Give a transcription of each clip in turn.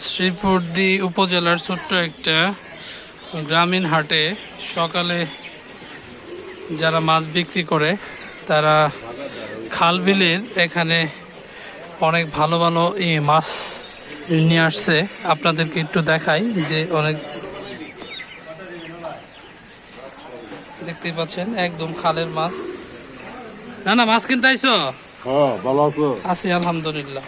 শ্রীপুরদি উপজেলার ছোট্ট একটা গ্রামীণ হাটে সকালে যারা মাছ বিক্রি করে তারা খাল বিলের এখানে অনেক ভালো ভালো মাছ নিয়ে আসছে। আপনাদেরকে একটু দেখাই যে অনেক দেখতেই পাচ্ছেন একদম খালের মাছ। না না মাছ কিনতে আইছো? হ্যাঁ, ভালো আছো? আছি আলহামদুলিল্লাহ।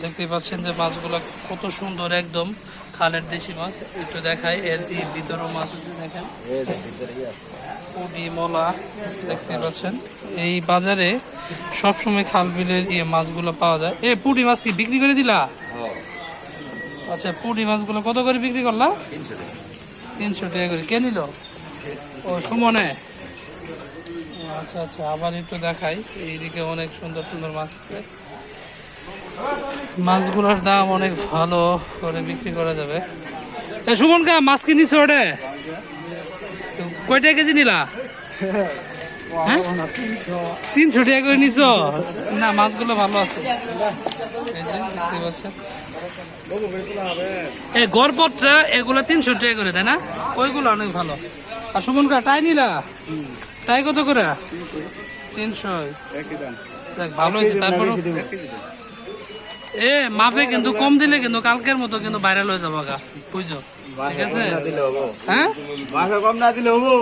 দেখতেই পাচ্ছেন যে মাছগুলো কত সুন্দর, একদম খালের দেশি মাছ। একটু দেখাই এর ভিতরেও মাছ আছে, দেখেন পুঁটি মলা। দেখতে পাচ্ছেন এই বাজারে সবসময় খাল বিলের মাছগুলো পাওয়া যায়। পুঁটি মাছ কি বিক্রি করে দিলা? আচ্ছা, পুঁটি মাছগুলো কত করে বিক্রি করলা? 300 টাকা করে। কে নিল? ও সুমনে। আচ্ছা আচ্ছা, আবার একটু দেখাই এইদিকে অনেক সুন্দর সুন্দর মাছ আছে। মাছগুলোর দাম অনেক ভালো করে বিক্রি করা যাবে। সুমন কা মাছ কিনিস ওটা কয়টা কেজি নিলা? 300 টাকা করে নিছ? না, মাছগুলো ভালো আছে। দেখতে পাচ্ছেন এই গড়পটটা এগুলো 300 টাকা করে, তাই না? ওইগুলো অনেক ভালো। আর সুমন কা টাই নিলা? টাই কত করে? 300। ভালো হয়েছে। তারপর মাপে কিন্তু কম দিলে কিন্তু কালকের মতো কিন্তু ভাইরাল হয়ে যাবো গা, বুঝছো? ঠিক আছে, হ্যাঁ, কম না দিলে হবো।